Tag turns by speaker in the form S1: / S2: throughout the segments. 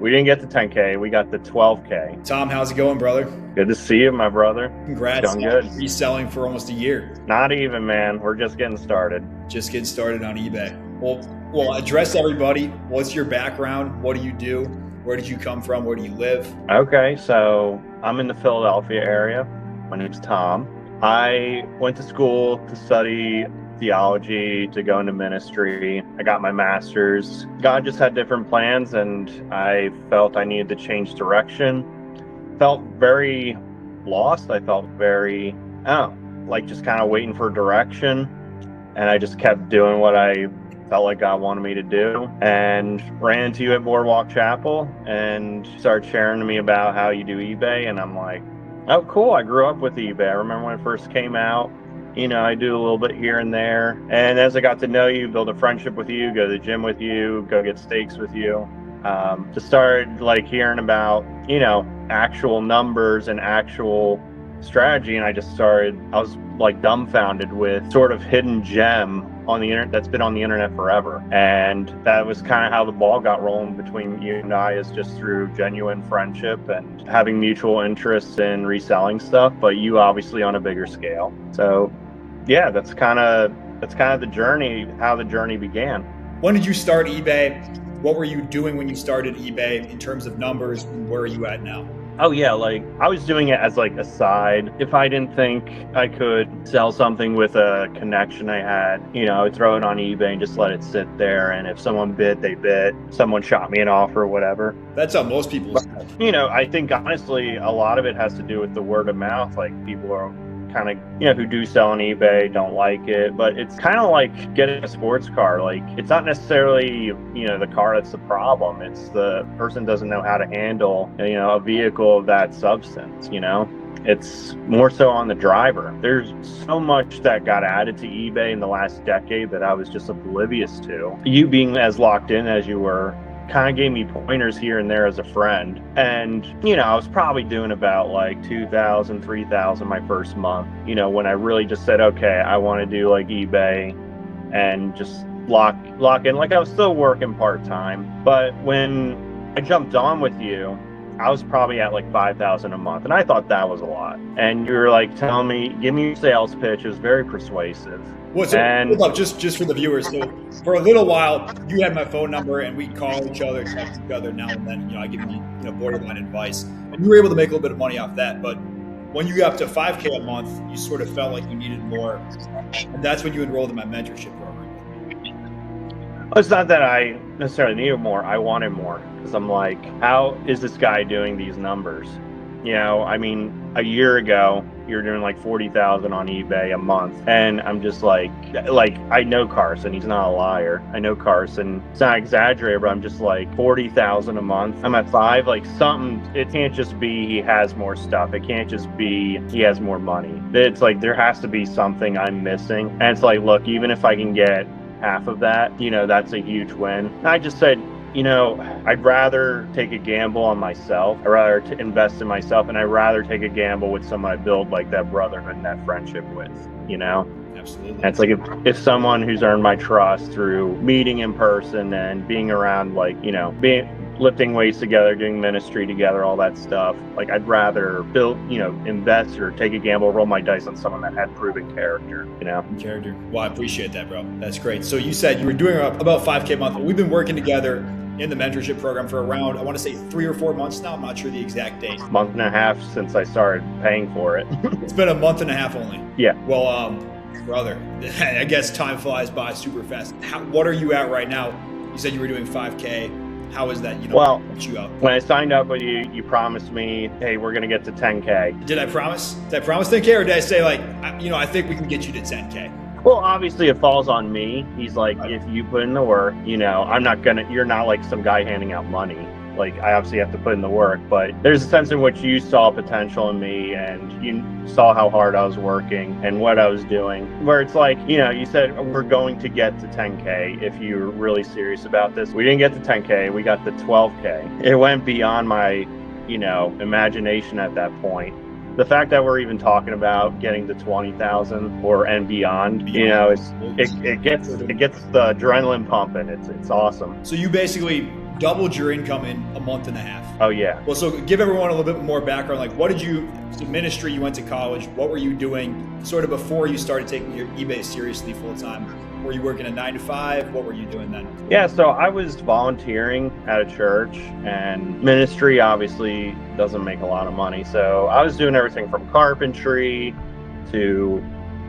S1: We didn't get the 10K. We got the 12K.
S2: Tom, how's it going, brother?
S1: Good to see you, my brother.
S2: Congrats.
S1: It's going good.
S2: Reselling for almost a year.
S1: Not even, man. We're just getting started.
S2: Just getting started on eBay. Well, address everybody. What's your background? What do you do? Where did you come from? Where do you live?
S1: Okay, so I'm in the Philadelphia area. My name's Tom. I went to school to study theology, to go into ministry. I got my master's. God just had different plans, and I felt I needed to change direction. Felt very lost. I felt very, just kind of waiting for direction. And I just kept doing what I felt like God wanted me to do, and ran into you at Boardwalk Chapel and started sharing to me about how you do eBay. And I'm like, oh, cool. I grew up with eBay. I remember when it first came out. I do a little bit here and there. And as I got to know you, build a friendship with you, go to the gym with you, go get steaks with you, just started hearing about, actual numbers and actual strategy. And I was dumbfounded with sort of hidden gem on the internet that's been on the internet forever. And that was kind of how the ball got rolling between you and I, is just through genuine friendship and having mutual interests in reselling stuff, but you obviously on a bigger scale. So yeah, that's kind of the journey, how the journey began.
S2: When did you start eBay? What were you doing when you started eBay in terms of numbers, and where are you at now?
S1: Oh yeah, I was doing it as a side. If I didn't think I could sell something with a connection I had, I would throw it on eBay and just let it sit there. And if someone bid, they bid. Someone shot me an offer, whatever.
S2: That's how most people sell.
S1: I think honestly, a lot of it has to do with the word of mouth. People are kind of, who do sell on eBay don't like it, but it's kind of like getting a sports car. It's not necessarily, the car that's the problem. It's the person doesn't know how to handle, a vehicle of that substance, It's more so on the driver. There's so much that got added to eBay in the last decade that I was just oblivious to. You being as locked in as you were kind of gave me pointers here and there as a friend. And, I was probably doing about $2,000, $3,000 my first month, when I really just said, okay, I want to do eBay and just lock in. I was still working part-time, but when I jumped on with you, I was probably at $5,000 a month. And I thought that was a lot. And you were telling me, give me your sales pitch. It was very persuasive.
S2: Hold up, just for the viewers. So for a little while, you had my phone number, and we'd call each other, text each other now and then. I give you, borderline advice, and you were able to make a little bit of money off that. But when you got up to $5K a month, you sort of felt like you needed more, and that's when you enrolled in my mentorship program.
S1: Well, it's not that I necessarily needed more. I wanted more, because I'm like, how is this guy doing these numbers? A year ago, you're doing 40,000 on eBay a month. And I'm just I know Carson, he's not a liar. I know Carson, it's not exaggerated, but I'm just 40,000 a month. I'm at 5, something, it can't just be he has more stuff. It can't just be he has more money. It's there has to be something I'm missing. And it's look, even if I can get half of that, that's a huge win. And I just said, I'd rather take a gamble on myself. I'd rather invest in myself, and I'd rather take a gamble with someone I build that brotherhood and that friendship with,
S2: Absolutely.
S1: And it's if someone who's earned my trust through meeting in person and being around, lifting weights together, doing ministry together, all that stuff. I'd rather build, invest or take a gamble, roll my dice on someone that had proven character,
S2: Character. Well, I appreciate that, bro. That's great. So you said you were doing about 5K a month. We've been working together in the mentorship program for around, I want to say 3 or 4 months now. I'm not sure the exact date.
S1: Month and a half since I started paying for it.
S2: It's been a month and a half only.
S1: Yeah.
S2: Well, brother, I guess time flies by super fast. What are you at right now? You said you were doing 5K. How is that,
S1: well,
S2: you up?
S1: When I signed up with you, you promised me, hey, we're going to get to 10K.
S2: Did I promise? Did I promise 10K, or did I say I think we can get you to 10K?
S1: Well, obviously it falls on me. He's if you put in the work, you're not some guy handing out money. I obviously have to put in the work, but there's a sense in which you saw potential in me, and you saw how hard I was working and what I was doing, where it's you said, we're going to get to 10K if you're really serious about this. We didn't get to 10K, we got to 12K. It went beyond my, imagination at that point. The fact that we're even talking about getting to 20,000 and beyond, it gets the adrenaline pumping. It's awesome.
S2: So you basically doubled your income in a month and a half.
S1: Oh yeah.
S2: Well, so give everyone a little bit more background. Like, what did you, so ministry, you went to college, what were you doing sort of before you started taking your eBay seriously full time? Were you working a 9 to 5? What were you doing then?
S1: Yeah, so I was volunteering at a church, and ministry obviously doesn't make a lot of money. So I was doing everything from carpentry to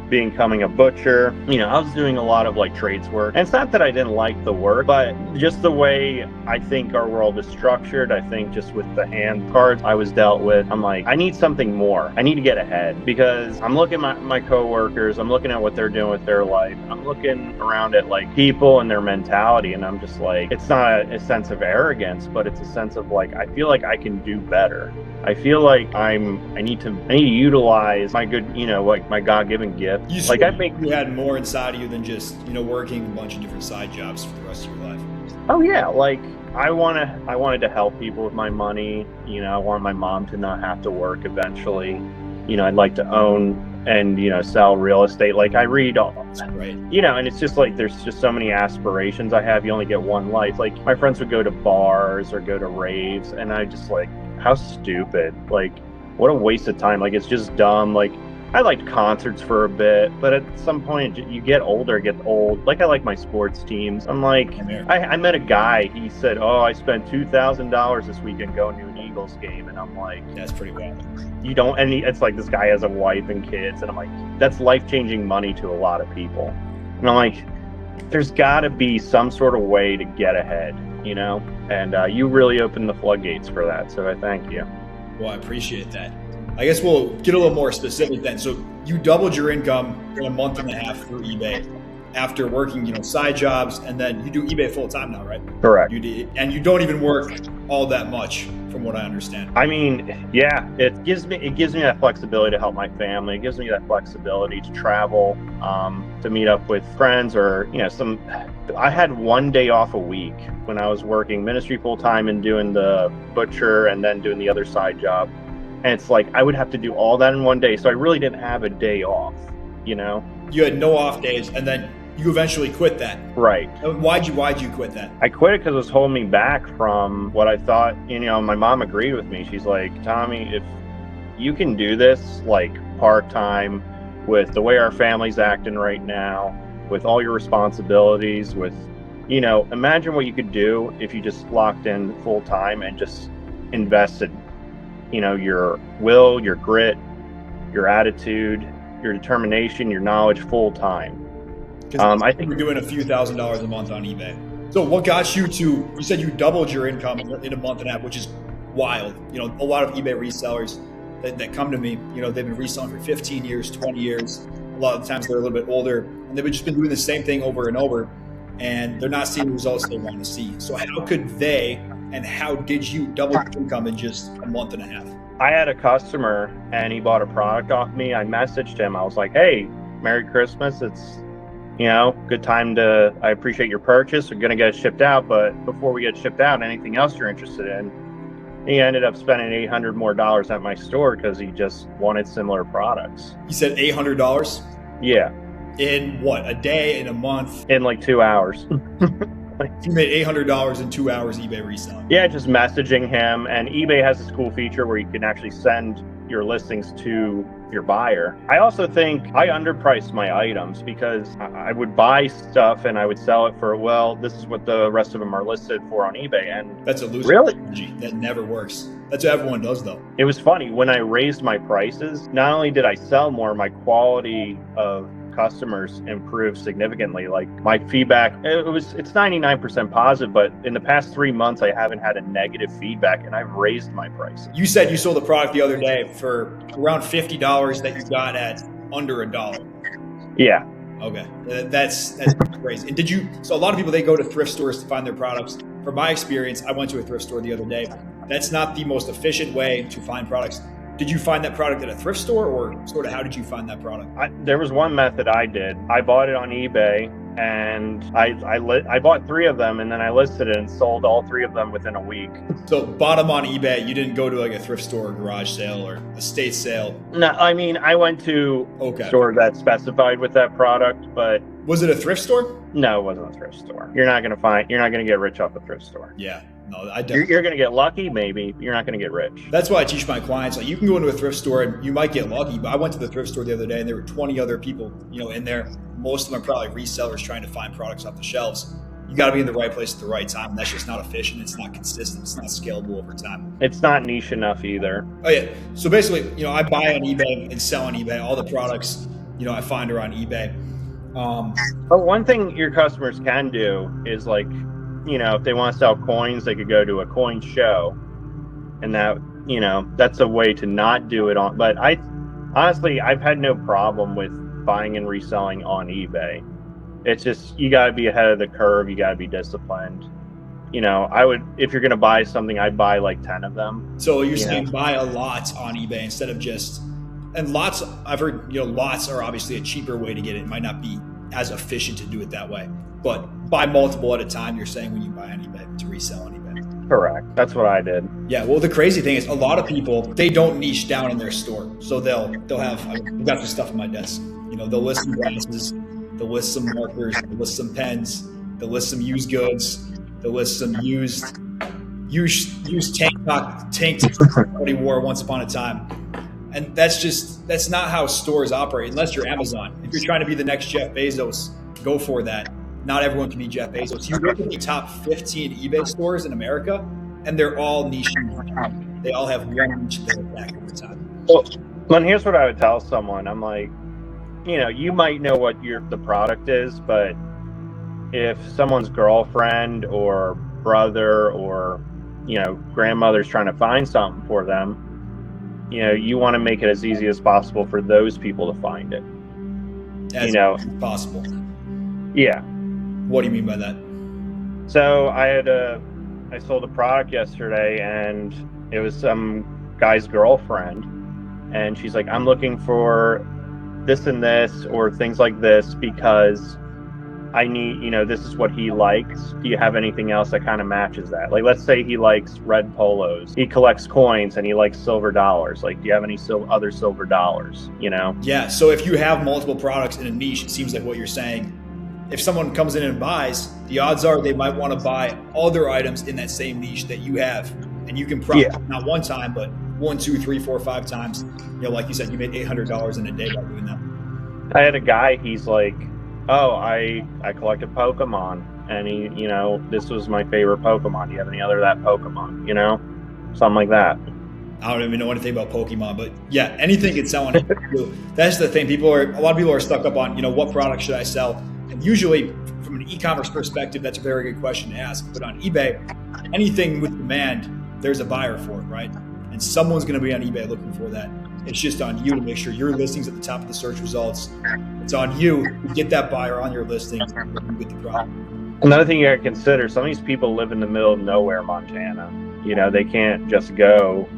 S1: becoming a butcher. You know, I was doing a lot of like trades work. And it's not that I didn't like the work, but just the way I think our world is structured, I think just with the hand cards I was dealt with, I'm like, I need something more. I need to get ahead, because I'm looking at my coworkers, I'm looking at what they're doing with their life. I'm looking around at like people and their mentality, and I'm just like, it's not a sense of arrogance, but it's a sense of like, I feel like I can do better. I feel like I need to utilize my good, like my God-given gift.
S2: You had more inside of you than just, working a bunch of different side jobs for the rest of your life.
S1: Oh yeah, like I wanted to help people with my money. I want my mom to not have to work eventually. I'd like to own and sell real estate. Like I read all,
S2: right.
S1: And it's just like there's just so many aspirations I have. You only get one life. Like my friends would go to bars or go to raves, and I just like, how stupid. Like what a waste of time. Like it's just dumb. Like I liked concerts for a bit, but at some point you get older, it gets old. Like I like my sports teams. I'm like, I met a guy, he said, oh, I spent $2,000 this weekend going to an Eagles game. And I'm like,
S2: that's pretty bad.
S1: You don't, and it's like this guy has a wife and kids. And I'm like, that's life-changing money to a lot of people. And I'm like, there's gotta be some sort of way to get ahead, and you really opened the floodgates for that. So I thank you.
S2: Well, I appreciate that. I guess we'll get a little more specific then. So you doubled your income in a month and a half through eBay after working, side jobs, and then you do eBay full time now, right?
S1: Correct.
S2: And you don't even work all that much, from what I understand.
S1: I mean, yeah, it gives me that flexibility to help my family. It gives me that flexibility to travel, to meet up with friends, or I had one day off a week when I was working ministry full time and doing the butcher and then doing the other side job. And it's like, I would have to do all that in one day. So I really didn't have a day off, You
S2: had no off days, and then you eventually quit that.
S1: Right.
S2: Why'd you quit that?
S1: I quit it because it was holding me back from what I thought, my mom agreed with me. She's like, Tommy, if you can do this like part-time with the way our family's acting right now, with all your responsibilities, with, imagine what you could do if you just locked in full-time and just invested your will, your grit, your attitude, your determination, your knowledge full time.
S2: I think we're doing a few $1,000s a month on eBay. So what got you said you doubled your income in a month and a half, which is wild. A lot of eBay resellers that come to me, they've been reselling for 15 years, 20 years. A lot of the times they're a little bit older, and they've just been doing the same thing over and over, and they're not seeing the results they want to see. So how could they, and how did you double your income in just a month and a half?
S1: I had a customer and he bought a product off me. I messaged him. I was like, hey, Merry Christmas. It's, good time I appreciate your purchase. We're going to get it shipped out. But before we get shipped out, anything else you're interested in? He ended up spending $800 more at my store because he just wanted similar products.
S2: He said $800?
S1: Yeah.
S2: In what, a day, in a month?
S1: In like 2 hours.
S2: You made $800 in 2 hours eBay reselling.
S1: Yeah, just messaging him. And eBay has this cool feature where you can actually send your listings to your buyer. I also think I underpriced my items because I would buy stuff and I would sell it for, this is what the rest of them are listed for on eBay. And
S2: that's a loser strategy. That never works. That's what everyone does, though. It
S1: was funny. When I raised my prices, not only did I sell more, my quality of customers improved significantly. Like my feedback, it's 99% positive, but in the past 3 months, I haven't had a negative feedback, and I've raised my prices.
S2: You said you sold a product the other day for around $50 that you got at under $1.
S1: Yeah.
S2: Okay. That's crazy. And so a lot of people, they go to thrift stores to find their products. From my experience, I went to a thrift store the other day. That's not the most efficient way to find products. Did you find that product at a thrift store, or sort of how did you find that product?
S1: There was one method I did. I bought it on eBay, and I bought 3 of them, and then I listed it and sold all 3 of them within a week.
S2: So bought them on eBay. You didn't go to like a thrift store or garage sale or estate sale?
S1: No, I mean, I went to a store that specified with that product, but...
S2: Was it a thrift store?
S1: No, it wasn't a thrift store. You're not going to get rich off a thrift store.
S2: Yeah. No,
S1: you're going to get lucky, maybe. But you're not going to get rich.
S2: That's why I teach my clients. Like, you can go into a thrift store and you might get lucky, but I went to the thrift store the other day and there were 20 other people, in there. Most of them are probably resellers trying to find products off the shelves. You got to be in the right place at the right time. And that's just not efficient. It's not consistent. It's not scalable over time.
S1: It's not niche enough either.
S2: Oh yeah. So basically, I buy on eBay and sell on eBay. All the products, I find are on eBay.
S1: But one thing your customers can do is, like, if they want to sell coins, they could go to a coin show, and that, that's a way to not do it on. But I've had no problem with buying and reselling on eBay. It's just, you got to be ahead of the curve. You got to be disciplined. If you're going to buy something, I'd buy like 10 of them.
S2: So you're saying buy a lot on eBay instead of and lots, I've heard, lots are obviously a cheaper way to get it. It might not be as efficient to do it that way, but buy multiple at a time, you're saying, when you buy on eBay to resell on eBay.
S1: Correct. That's what I did.
S2: Yeah. Well, the crazy thing is, a lot of people, they don't niche down in their store. So they'll have, I've got some stuff on my desk, they'll list some glasses, they'll list some markers, they'll list some pens, they'll list some used goods, they'll list some used tanks somebody wore once upon a time. And that's not how stores operate, unless you're Amazon. If you're trying to be the next Jeff Bezos, go for that. Not everyone can be Jeff Bezos. You look at the top 15 eBay stores in America, and they're all niche. They all have one niche they attack over time.
S1: Well, here's what I would tell someone. I'm like, you might know what the product is, but if someone's girlfriend or brother or, grandmother's trying to find something for them, you want to make it as easy as possible for those people to find it.
S2: As possible.
S1: Yeah.
S2: What do you mean by that?
S1: So I sold a product yesterday, and it was some guy's girlfriend, and she's like, I'm looking for this and this or things like this because I need, this is what he likes. Do you have anything else that kind of matches that? Like, let's say he likes red polos. He collects coins and he likes silver dollars. Like, do you have any other silver dollars,
S2: Yeah. So if you have multiple products in a niche, it seems like what you're saying, if someone comes in and buys, the odds are they might want to buy other items in that same niche that you have. And you can profit not one time, but 1, 2, 3, 4, 5 times. Like you said, you made $800 in a day by doing that.
S1: I had a guy, he's like, oh, I collected Pokemon, and he, this was my favorite Pokemon. Do you have any other of that Pokemon? Something like that.
S2: I don't even know anything about Pokemon, but yeah, anything can sell on eBay. That's the thing. A lot of people are stuck up on, what product should I sell? And usually, from an e-commerce perspective, that's a very good question to ask. But on eBay, anything with demand, there's a buyer for it, right? And someone's going to be on eBay looking for that. It's just on you to make sure your listing's at the top of the search results. It's on you to get that buyer on your listing with the product.
S1: Another thing you got to consider, some of these people live in the middle of nowhere, Montana. They can't just go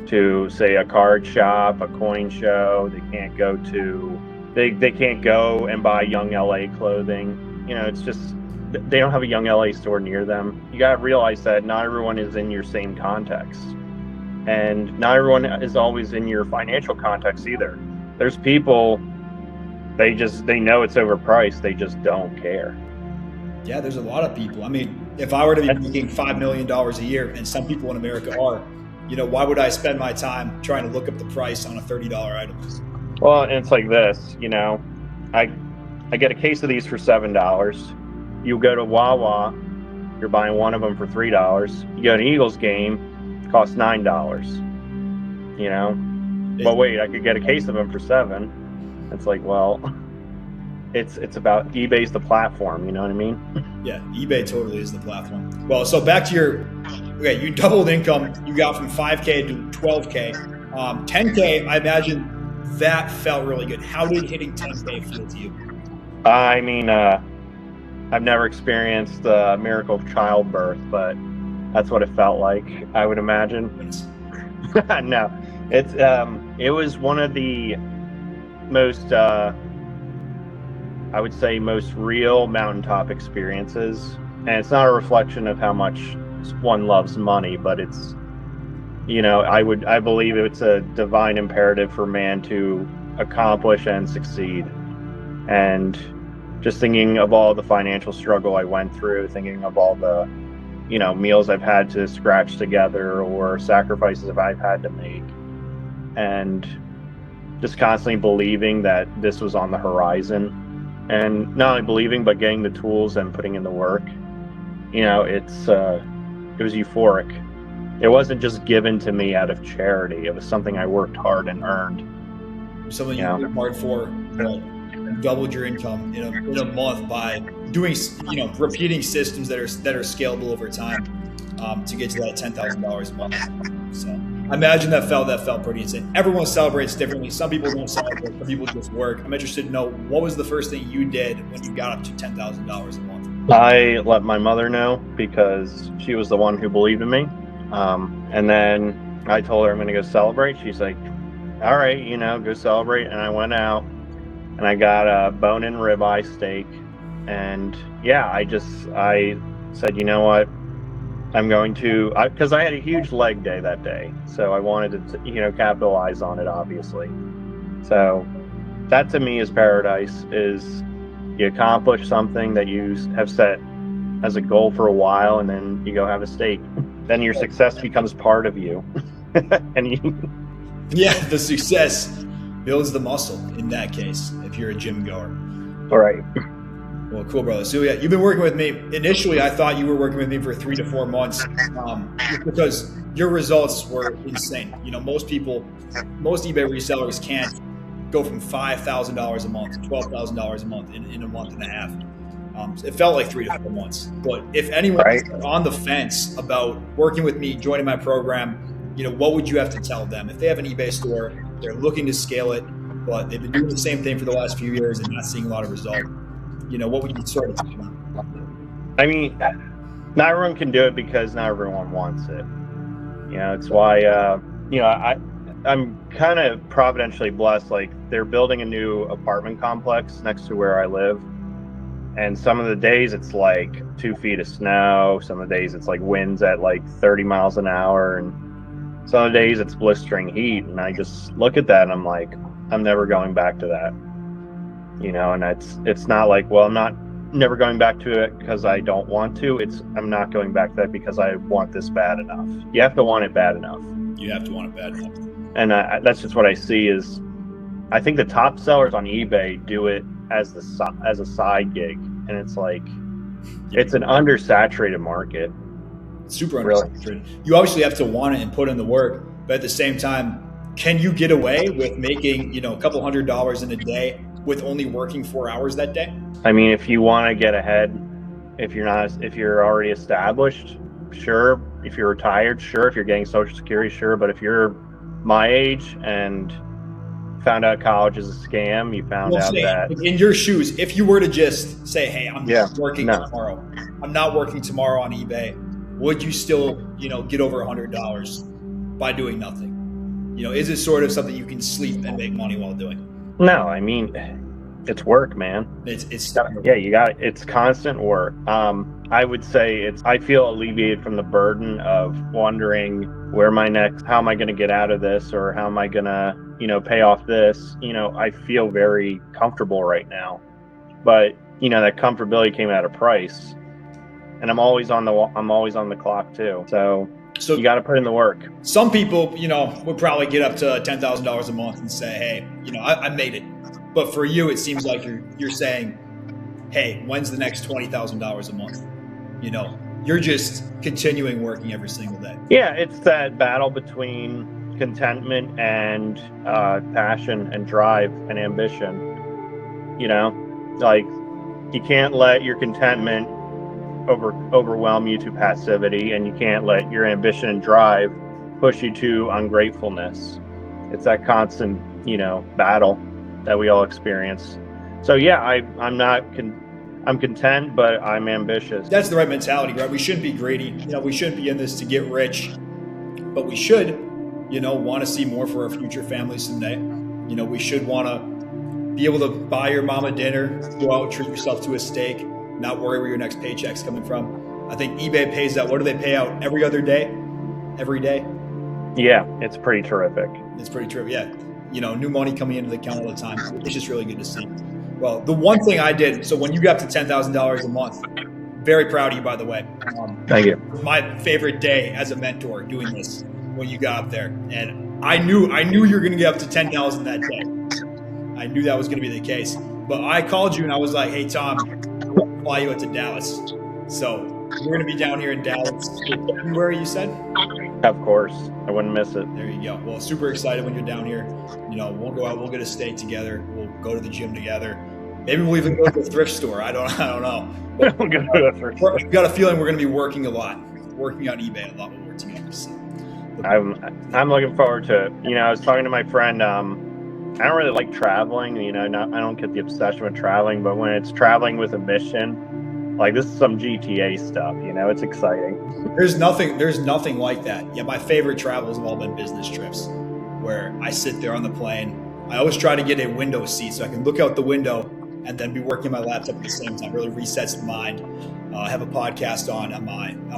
S1: to, say, a card shop, a coin show. They can't go they can't go and buy Young LA clothing. It's just, they don't have a Young LA store near them. You got to realize that not everyone is in your same context. And not everyone is always in your financial context either. There's people, they know it's overpriced. They just don't care.
S2: Yeah, there's a lot of people. I mean, if I were to be making $5 million a year, and some people in America are, why would I spend my time trying to look up the price on a $30 item?
S1: Well, and it's like this, I get a case of these for $7. You go to Wawa, you're buying one of them for $3. You go to an Eagles game, costs $9, but wait, I could get a case of them for $7. It's like, well, it's about eBay's the platform, you know what I mean?
S2: Yeah, eBay totally is the platform. Well, so back to you doubled income, you got from 5K to 12K, 10K, I imagine that felt really good. How did hitting 10K feel to you?
S1: I mean, I've never experienced the miracle of childbirth, but that's what it felt like, I would imagine. No, it was one of the most, I would say, most real mountaintop experiences. And it's not a reflection of how much one loves money, but it's, I believe it's a divine imperative for man to accomplish and succeed. And just thinking of all the financial struggle I went through, thinking of all the meals I've had to scratch together or sacrifices I've had to make. And just constantly believing that this was on the horizon, and not only believing, but getting the tools and putting in the work. It was euphoric. It wasn't just given to me out of charity. It was something I worked hard and earned.
S2: Something you worked hard for, you doubled your income in a month by doing, repeating systems that are scalable over time to get to that $10,000 a month. So I imagine that felt pretty insane. Everyone celebrates differently. Some people don't celebrate. Some people just work. I'm interested to know, what was the first thing you did when you got up to $10,000 a month?
S1: I let my mother know, because she was the one who believed in me. And then I told her I'm going to go celebrate. She's like, all right, go celebrate. And I went out and I got a bone-in ribeye steak. And yeah, I said, you know what? I'm going to, because I had a huge leg day that day. So I wanted to, capitalize on it, obviously. So that to me is paradise, is you accomplish something that you have set as a goal for a while, and then you go have a steak. Then your success becomes part of you.
S2: Yeah, the success builds the muscle in that case, if you're a gym goer.
S1: All right.
S2: Well, cool, brother. So yeah, you've been working with me. Initially, I thought you were working with me for 3 to 4 months because your results were insane. Most eBay resellers can't go from $5,000 a month to $12,000 a month in a month and a half. It felt like 3 to 4 months. But if anyone's on the fence about working with me, joining my program, what would you have to tell them? If they have an eBay store, they're looking to scale it, but they've been doing the same thing for the last few years and not seeing a lot of result, what would you sort of tell them?
S1: I mean, not everyone can do it because not everyone wants it. It's why, I'm kind of providentially blessed. Like, they're building a new apartment complex next to where I live. And some of the days it's like 2 feet of snow. Some of the days it's like winds at like 30 miles an hour. And some of the days it's blistering heat. And I just look at that and I'm like, I'm never going back to that. And it's not like, well, I'm never going back to it because I don't want to. I'm not going back to that because I want this bad enough. You have to want it bad enough.
S2: You have to want it bad enough.
S1: And that's just what I see is, I think the top sellers on eBay do it as a side gig, and it's like, it's an undersaturated market.
S2: Super undersaturated. You obviously have to want it and put in the work, but at the same time, can you get away with making a couple $100 in a day with only working 4 hours that day?
S1: I mean, if you want to get ahead, if you're already established, sure. If you're retired, sure. If you're getting Social Security, sure. But if you're my age and found out college is a scam, you found out that
S2: in your shoes, if you were to just say, hey, I'm working tomorrow, I'm not working tomorrow on eBay, would you still, get over $100 by doing nothing? Is it sort of something you can sleep and make money while doing?
S1: No, I mean, it's work, man. It's constant work. I would say I feel alleviated from the burden of wondering how am I going to get out of this, or how am I going to, pay off this? I feel very comfortable right now, but that comfortability came at a price, and I'm always on the clock too. So you got to put in the work.
S2: Some people, would probably get up to $10,000 a month and say, hey, I made it. But for you, it seems like you're saying, hey, when's the next $20,000 a month? You're just continuing working every single day.
S1: Yeah, it's that battle between contentment and passion and drive and ambition. Like, you can't let your contentment overwhelm you to passivity, and you can't let your ambition and drive push you to ungratefulness. It's that constant, battle that we all experience. So yeah, I'm content, but I'm ambitious.
S2: That's the right mentality, right? We shouldn't be greedy. We shouldn't be in this to get rich, but we should, want to see more for our future families someday. We should want to be able to buy your mama dinner, go out, treat yourself to a steak, not worry where your next paycheck's coming from. I think eBay pays that. What do they pay out every other day? Every day?
S1: Yeah, it's pretty terrific.
S2: It's pretty terrific. Yeah. New money coming into the account all the time. It's just really good to see. Well, the one thing I did, so when you got to $10,000 a month, very proud of you, by the way.
S1: Thank you.
S2: My favorite day as a mentor doing this when you got up there, and I knew you were going to get up to 10,000 that day. I knew that was going to be the case. But I called you and I was like, "Hey Tom, I'll fly you out to Dallas." So we're going to be down here in Dallas in February, you said?
S1: Of course, I wouldn't miss it.
S2: There you go. Well, super excited when you're down here. We'll go out, we'll get a steak together, we'll go to the gym together. Maybe we'll even go to the thrift store. I don't know. But
S1: We'll go to the thrift store.
S2: I've got a feeling we're going to be working a lot, working on eBay a lot when we're together. So.
S1: I'm looking forward to it. I was talking to my friend. I don't really like traveling. I don't get the obsession with traveling, but when it's traveling with a mission, like this is some GTA stuff. It's exciting.
S2: There's nothing like that. Yeah, my favorite travels have all been business trips, where I sit there on the plane. I always try to get a window seat so I can look out the window and then be working my laptop at the same time. Really resets the mind. Have a podcast on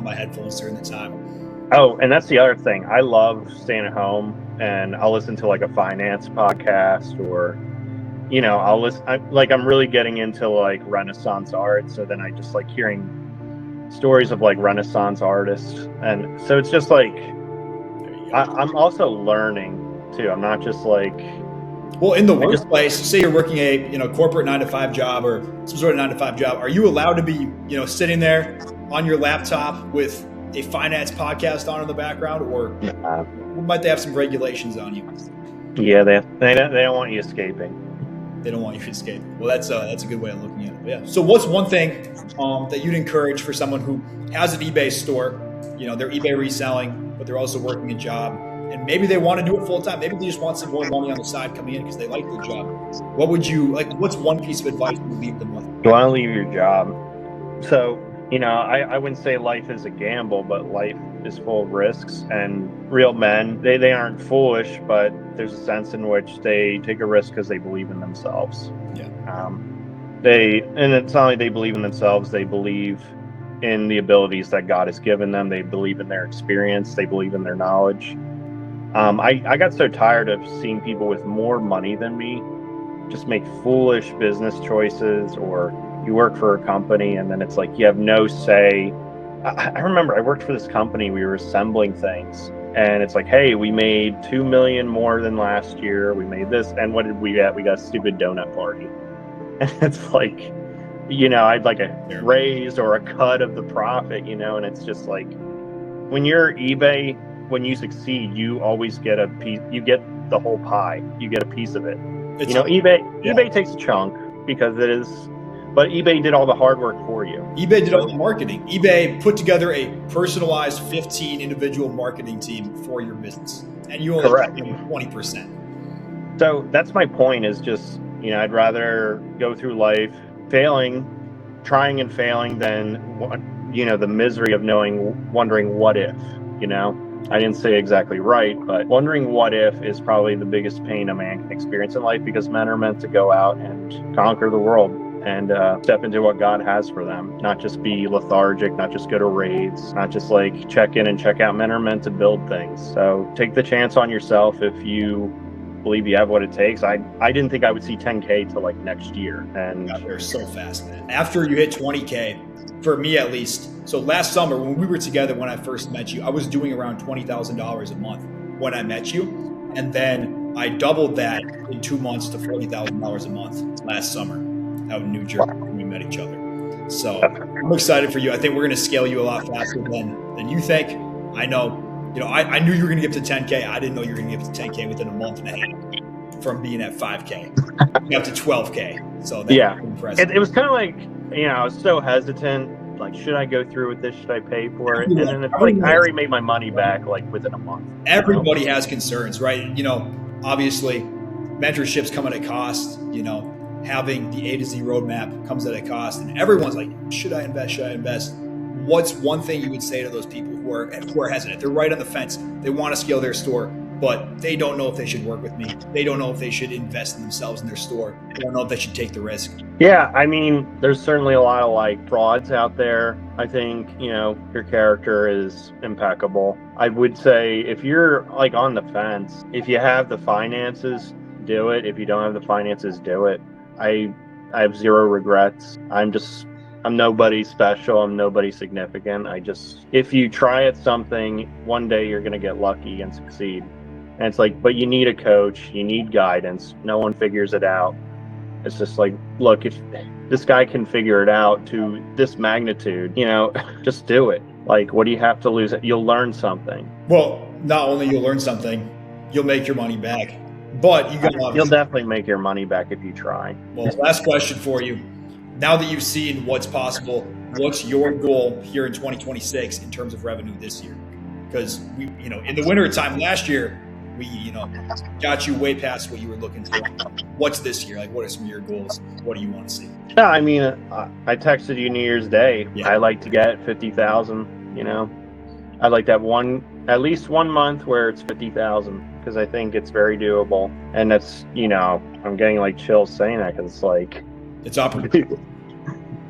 S2: my headphones during the time.
S1: Oh, and that's the other thing. I love staying at home and I'll listen to like a finance podcast or, I'll listen. I'm really getting into like Renaissance art. So then I just like hearing stories of like Renaissance artists. And so it's just like, I'm also learning too. I'm not just like.
S2: Well, in the workplace, say you're working a corporate 9-to-5 job or some sort of 9-to-5 job, are you allowed to be sitting there on your laptop with a finance podcast on in the background, or might they have some regulations on you?
S1: Yeah, they don't want you escaping.
S2: They don't want you to escape. Well, that's a good way of looking at it. Yeah. So, what's one thing that you'd encourage for someone who has an eBay store? They're eBay reselling, but they're also working a job, and maybe they want to do it full time. Maybe they just want some more money on the side coming in because they like the job. What would you like? What's one piece of advice you would leave them with?
S1: You want to leave your job, so. I wouldn't say life is a gamble, but life is full of risks, and real men, they aren't foolish, but there's a sense in which they take a risk because they believe in themselves.
S2: Yeah.
S1: And it's not only they believe in themselves, they believe in the abilities that God has given them. They believe in their experience. They believe in their knowledge. I got so tired of seeing people with more money than me just make foolish business choices, or you work for a company and then it's like you have no say. I remember I worked for this company, we were assembling things, and it's like, hey, we made $2 million more than last year, we made this, and what did we get? We got a stupid donut party. And it's like, I'd like a raise or a cut of the profit, and it's just like, when you're eBay, when you succeed, you always get a piece, you get the whole pie, you get a piece of it. eBay takes a chunk because it is. But eBay did all the hard work for you.
S2: eBay did all the marketing. eBay put together a personalized 15 individual marketing team for your business. And you only get 20%.
S1: So that's my point, is just, I'd rather go through life trying and failing than, the misery of wondering what if, I didn't say exactly right, but wondering what if is probably the biggest pain a man can experience in life, because men are meant to go out and conquer the world and step into what God has for them, not just be lethargic, not just go to raids, not just like check in and check out. Men are meant to build things. So take the chance on yourself if you believe you have what it takes. I didn't think I would see 10K till like next year. And
S2: they're so fast, man. After you hit 20K, for me at least, so last summer when we were together, when I first met you, I was doing around $20,000 a month when I met you. And then I doubled that in 2 months to $40,000 a month last summer out in New Jersey when we met each other. So I'm excited for you. I think we're going to scale you a lot faster than you think. I know, I knew you were going to get to 10K. I didn't know you were going to get to 10K within a month and a half from being at 5K up to 12K. So that's impressive.
S1: It was kind of like, I was so hesitant. Like, should I go through with this? Should I pay for it? And then it's like, I already made my money back like within a month.
S2: Everybody has concerns, right? Obviously mentorships come at a cost, having the A to Z roadmap comes at a cost, and everyone's like, should I invest? Should I invest? What's one thing you would say to those people who are hesitant? They're right on the fence. They want to scale their store, but they don't know if they should work with me. They don't know if they should invest in themselves in their store. They don't know if they should take the risk.
S1: Yeah, there's certainly a lot of like frauds out there. I think, your character is impeccable. I would say if you're like on the fence, if you have the finances, do it. If you don't have the finances, do it. I have zero regrets. I'm I'm nobody special. I'm nobody significant. If you try at something, one day you're going to get lucky and succeed. And it's like, but you need a coach, you need guidance. No one figures it out. It's just like, look, if this guy can figure it out to this magnitude, just do it. Like, what do you have to lose? You'll learn something.
S2: Well, not only you'll learn something, you'll make your money back. But
S1: you'll definitely make your money back if you try.
S2: Well, last question for you. Now that you've seen what's possible, what's your goal here in 2026 in terms of revenue this year? Because we, in the winter time last year, we, got you way past what you were looking for. What's this year? Like, what are some of your goals? What do you want to see?
S1: Yeah, I mean, I texted you New Year's Day. Yeah. I like to get 50,000. I like that at least 1 month where it's 50,000 because I think it's very doable. And that's, I'm getting like chills saying that because it's like
S2: it's opportunity.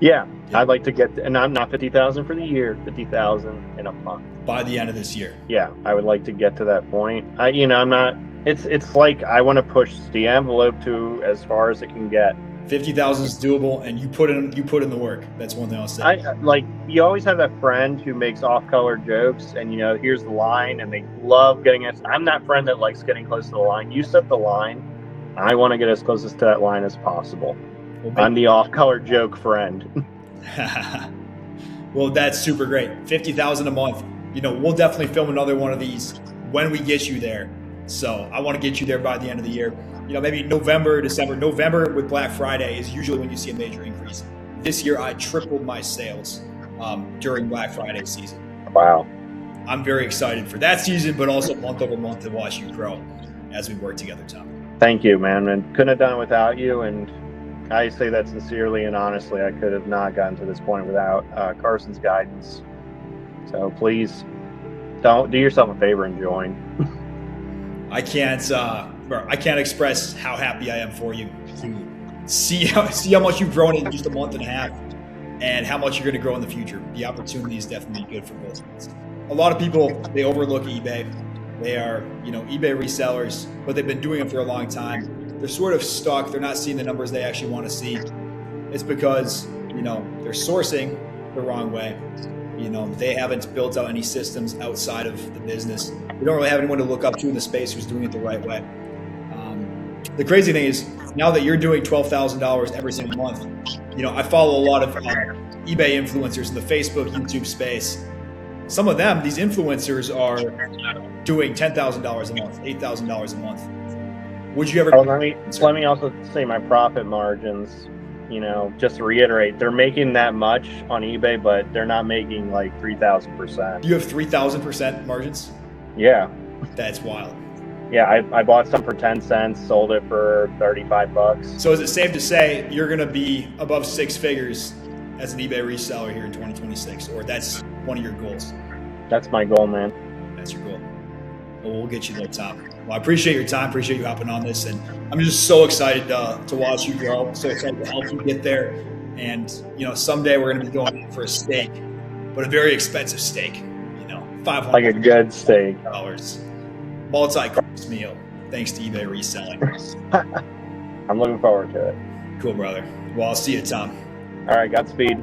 S1: Yeah, I'd like to get, and I'm not 50,000 for the year, 50,000 in a month
S2: by the end of this year.
S1: Yeah, I would like to get to that point. I'm not. It's like I want to push the envelope to as far as it can get.
S2: 50,000 is doable, and you put in the work. That's one thing I'll say.
S1: You always have that friend who makes off-color jokes, and here's the line, and they love getting it. I'm that friend that likes getting close to the line. You set the line. I want to get as close to that line as possible. I'm the off-color joke friend.
S2: Well, that's super great. 50,000 a month. We'll definitely film another one of these when we get you there. So I want to get you there by the end of the year. Maybe November, December. November with Black Friday is usually when you see a major increase. This year, I tripled my sales during Black Friday season.
S1: Wow.
S2: I'm very excited for that season, but also month over month to watch you grow as we work together, Tom.
S1: Thank you, man. And couldn't have done it without you. And I say that sincerely and honestly. I could have not gotten to this point without Carson's guidance. So please don't do yourself a favor and join.
S2: I can't express how happy I am for you to see how much you've grown in just a month and a half and how much you're going to grow in the future. The opportunity is definitely good for both of us. A lot of people, they overlook eBay. They are, eBay resellers, but they've been doing it for a long time. They're sort of stuck. They're not seeing the numbers they actually want to see. It's because, they're sourcing the wrong way. They haven't built out any systems outside of the business. We don't really have anyone to look up to in the space who's doing it the right way. The crazy thing is, now that you're doing $12,000 every single month, I follow a lot of eBay influencers in the Facebook, YouTube space. Some of them, these influencers, are doing $10,000 a month, $8,000 a month. Would you ever?
S1: Let me also say my profit margins. Just to reiterate, they're making that much on eBay, but they're not making like 3,000%.
S2: You have 3,000% margins?
S1: Yeah.
S2: That's wild.
S1: Yeah, I bought some for 10 cents, sold it for $35.
S2: So is it safe to say you're going to be above six figures as an eBay reseller here in 2026, or that's one of your goals?
S1: That's my goal, man.
S2: That's your goal. Well, we'll get you there, Tom. Well, I appreciate your time. Appreciate you hopping on this, and I'm just so excited to watch you grow. So excited to help you get there. And someday we're going to be going in for a steak, but a very expensive steak. $500.
S1: Like a good steak.
S2: Multi-course meal, thanks to eBay reselling.
S1: I'm looking forward to it.
S2: Cool, brother. Well, I'll see you, Tom.
S1: All right, Godspeed.